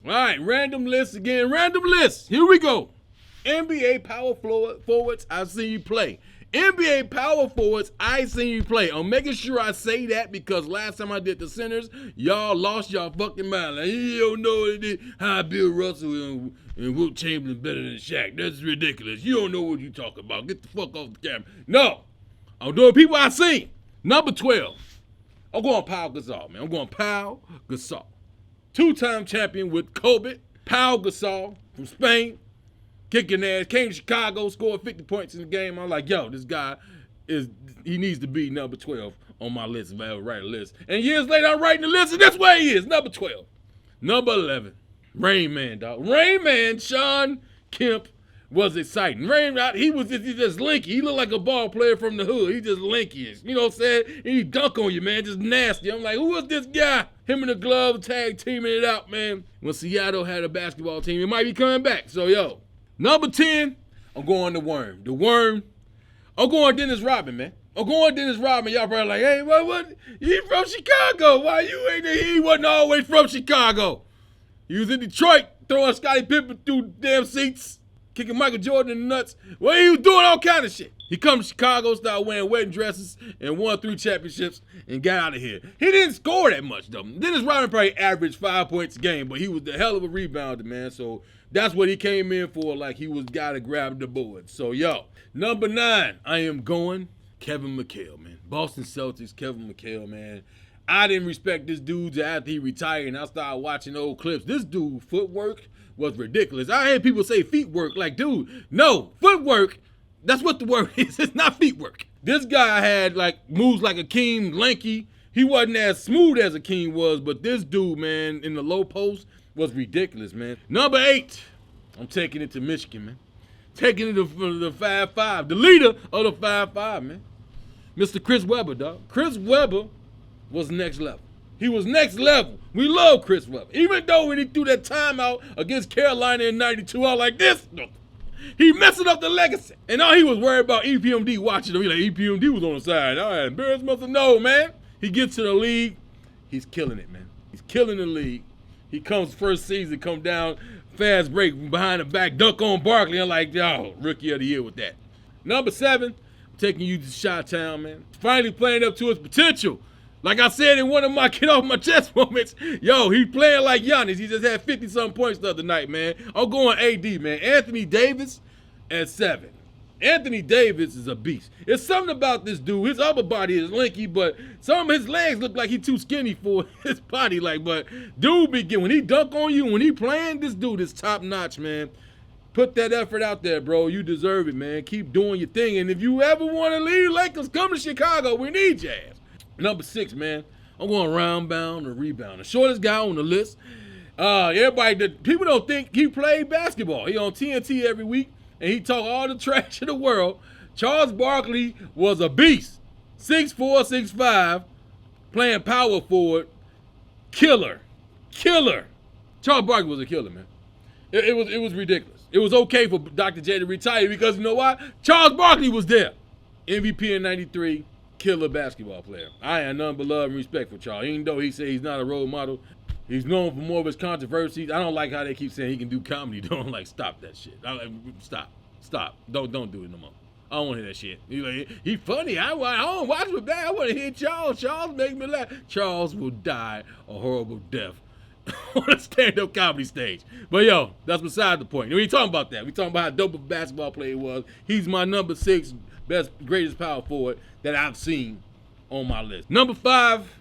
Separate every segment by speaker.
Speaker 1: All right, random list again. Random list. Here we go. NBA power forwards, I've seen you play. NBA power forwards, I seen you play. I'm making sure I say that because last time I did the centers, y'all lost y'all fucking mind. Like, you don't know how Bill Russell and Wilt Chamberlain better than Shaq. That's ridiculous. You don't know what you talking about. Get the fuck off the camera. No. I'm doing people I seen. Number 12. I'm going Pau Gasol, man. I'm going Pau Gasol. Two-time champion with Kobe. Pau Gasol from Spain. Kicking ass, came to Chicago, scored 50 points in the game. I'm like, yo, this guy he needs to be number 12 on my list if I ever write a list. And years later, I'm writing the list, and that's where he is, number 12. Number 11, Rain Man, dog. Rain Man, Sean Kemp was exciting. Rain Man, he just linky. He looked like a ball player from the hood. He just linky. You know what I'm saying? He dunk on you, man, just nasty. I'm like, who is this guy? Him and the glove tag teaming it out, man. When Seattle had a basketball team, it might be coming back. So, yo. Number 10, I'm going the Worm. The Worm, I'm going Dennis Rodman, man. I'm going Dennis Rodman. Y'all probably like, hey, what? He from Chicago. Why you ain't there? He wasn't always from Chicago. He was in Detroit throwing Scottie Pippen through damn seats, kicking Michael Jordan in the nuts. Well, he was doing all kind of shit. He come to Chicago, started wearing wedding dresses, and won 3 championships, and got out of here. He didn't score that much, though. Dennis Rodman probably averaged 5 points a game, but he was the hell of a rebounder, man. So that's what he came in for, like he was got to grab the board. So, yo, number 9, I am going Kevin McHale, man. Boston Celtics, Kevin McHale, man. I didn't respect this dude after he retired, and I started watching old clips. This dude, footwork was ridiculous. I heard people say feet work, like, dude, no, footwork, that's what the word is. It's not feet work. This guy had, like, moves like Akeem, lanky. He wasn't as smooth as Akeem was, but this dude, man, in the low post, was ridiculous, man. Number 8, I'm taking it to Michigan, man. Taking it to the 5-5, the leader of the 5-5, man. Mr. Chris Webber, dog. Chris Webber was next level. He was next level. We love Chris Webber. Even though when he threw that timeout against Carolina in 92, I was like, this, he messing up the legacy. And all he was worried about EPMD watching him. He like, EPMD was on the side. All right, Bears must have known, man. He gets to the league. He's killing it, man. He's killing the league. He comes first season, come down, fast break behind the back, dunk on Barkley. I'm like, yo, rookie of the year with that. Number 7, I'm taking you to Chi-Town, man. Finally playing up to his potential. Like I said in one of my get off my chest moments, yo, he playing like Giannis. He just had 50-something points the other night, man. I'm going AD, man. Anthony Davis at 7. Anthony Davis is a beast. It's something about this dude. His upper body is linky, but some of his legs look like he's too skinny for his body. Like, but dude when he dunk on you, when he playing, this dude is top notch, man. Put that effort out there, bro. You deserve it, man. Keep doing your thing. And if you ever want to leave Lakers, come to Chicago. We need your ass. Number 6, man. I'm going round bound or rebound. The shortest guy on the list. People don't think he played basketball. He on TNT every week. And he talk all the trash in the world. Charles Barkley was a beast. 6'4", 6'5", playing power forward. Killer. Charles Barkley was a killer, man. It was ridiculous. It was okay for Dr. J to retire because you know why? Charles Barkley was there. MVP in 93, killer basketball player. I have none but love and respect for Charles. Even though he said he's not a role model, he's known for more of his controversies. I don't like how they keep saying he can do comedy. Don't like stop that shit. Stop. Don't do it no more. I don't want to hear that shit. He funny. I don't watch him back. I want to hear Charles. Charles make me laugh. Charles will die a horrible death on a stand-up comedy stage. But yo, that's beside the point. We ain't talking about that. We talking about how dope a basketball player he was. He's my number 6 greatest power forward that I've seen on my list. Number 5,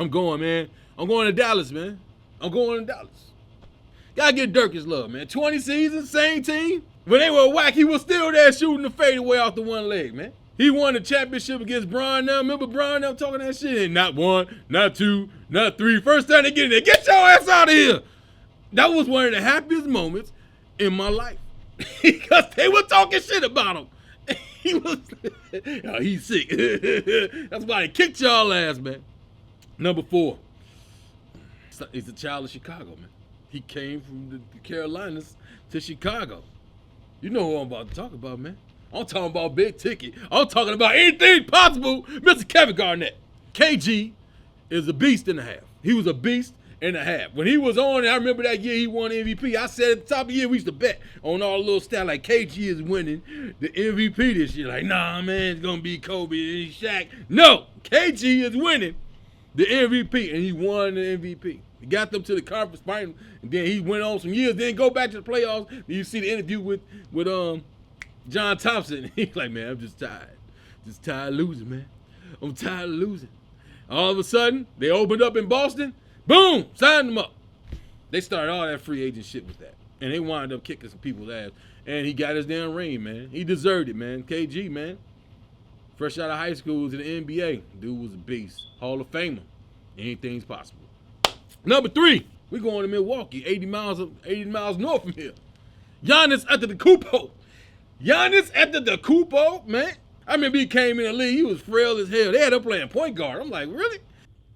Speaker 1: I'm going to Dallas, man. Gotta get Dirk his love, man. 20 seasons, same team. When they were whack, he was still there shooting the fadeaway off the one leg, man. He won the championship against Bron now. Remember Bron now talking that shit? And not 1, not 2, not 3. First time they get in there, get your ass out of here. That was one of the happiest moments in my life. Because they were talking shit about him. He's sick. That's why he kicked y'all ass, man. Number 4. He's a child of Chicago, man. He came from the Carolinas to Chicago. You know who I'm about to talk about, man. I'm talking about big ticket. I'm talking about anything possible, Mr. Kevin Garnett. KG is a beast and a half. He was a beast, and a half. When he was on, I remember that year he won MVP. I said at the top of the year we used to bet on all the little stats like KG is winning the MVP this year. Like, nah, man, it's gonna be Kobe and Shaq. No, KG is winning the MVP, and he won the MVP. He got them to the conference final, and then he went on some years. Then go back to the playoffs. And you see the interview with John Thompson. He's like, man, I'm just tired of losing, man. I'm tired of losing. All of a sudden, they opened up in Boston. Boom, signed them up. They started all that free agent shit with that, and they wound up kicking some people's ass. And he got his damn ring, man. He deserved it, man. KG, man. Fresh out of high school to the NBA. Dude was a beast. Hall of Famer. Anything's possible. Number 3, we going to Milwaukee, 80 miles north from here. Giannis Antetokounmpo. Giannis Antetokounmpo, man. I remember he came in the league. He was frail as hell. They had him playing point guard. I'm like, really?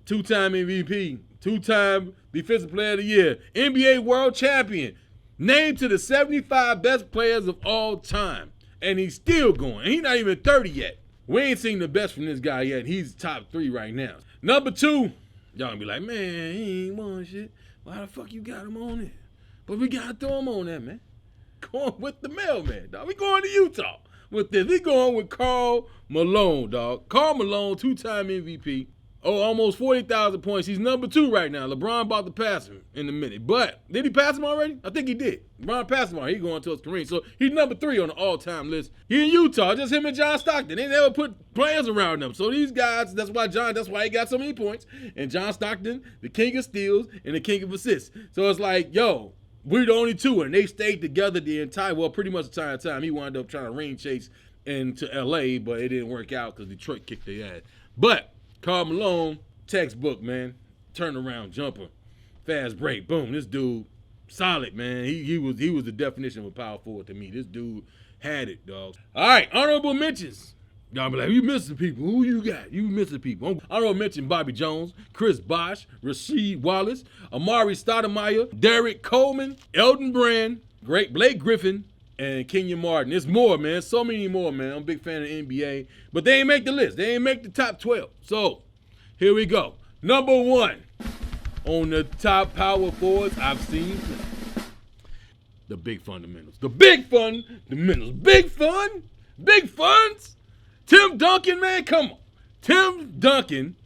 Speaker 1: 2-time MVP, 2-time Defensive Player of the Year, NBA World Champion, named to the 75 best players of all time. And he's still going. And he's not even 30 yet. We ain't seen the best from this guy yet. He's top 3 right now. Number 2, y'all gonna be like, man, he ain't won shit. Why the fuck you got him on there? But we gotta throw him on that, man. Going with the mailman, dog. We going to Utah with this. We going with Karl Malone, dog. Karl Malone, 2-time MVP. Oh, almost 40,000 points. He's number 2 right now. LeBron about to pass him in a minute. But did he pass him already? I think he did. LeBron passed him already. He's going to his Kareem. So he's number 3 on the all-time list. He in Utah, just him and John Stockton. They never put players around them. So these guys, that's why he got so many points. And John Stockton, the king of steals and the king of assists. So it's like, yo, we're the only 2, and they stayed together pretty much the entire time. He wound up trying to ring chase into L.A., but it didn't work out because Detroit kicked their ass. But Karl Malone, textbook, man. Turnaround jumper, fast break, boom. This dude, solid, man. He was the definition of a power forward to me. This dude had it, dog. All right, honorable mentions. Y'all be like, you missing people. Who you got? You missing people. Honorable mention Bobby Jones, Chris Bosh, Rasheed Wallace, Amari Stoudemire, Derek Coleman, Elton Brand, Great Blake Griffin, and Kenyon Martin. There's more, man. So many more, man. I'm a big fan of the NBA. But they ain't make the list. They ain't make the top 12. So, here we go. Number 1 on the top power forwards I've seen play. The big fundamentals. The big fundamentals. Big fun? Big funds? Tim Duncan, man, come on. Tim Duncan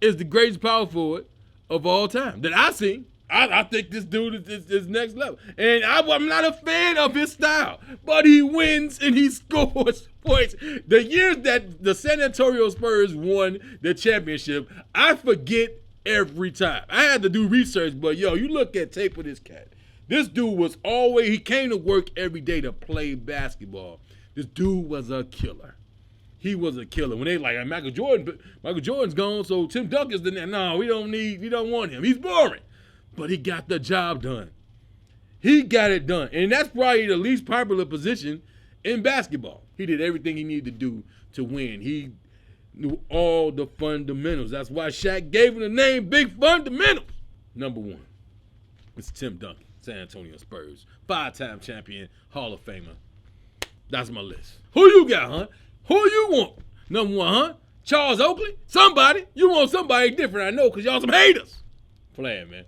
Speaker 1: is the greatest power forward of all time that I've seen. I think this dude is next level. And I'm not a fan of his style, but he wins and he scores points. The years that the San Antonio Spurs won the championship, I forget every time. I had to do research, but yo, you look at tape of this cat. This dude he came to work every day to play basketball. This dude was a killer. He was a killer. When they like Michael Jordan's gone, so Tim Duncan's the next. No, we don't want him. He's boring. But he got the job done. He got it done. And that's probably the least popular position in basketball. He did everything he needed to do to win. He knew all the fundamentals. That's why Shaq gave him the name Big Fundamentals. Number 1, it's Tim Duncan, San Antonio Spurs. 5-time champion, Hall of Famer. That's my list. Who you got, huh? Who you want? Number 1, huh? Charles Oakley? Somebody. You want somebody different, I know, because y'all some haters. Playing, man.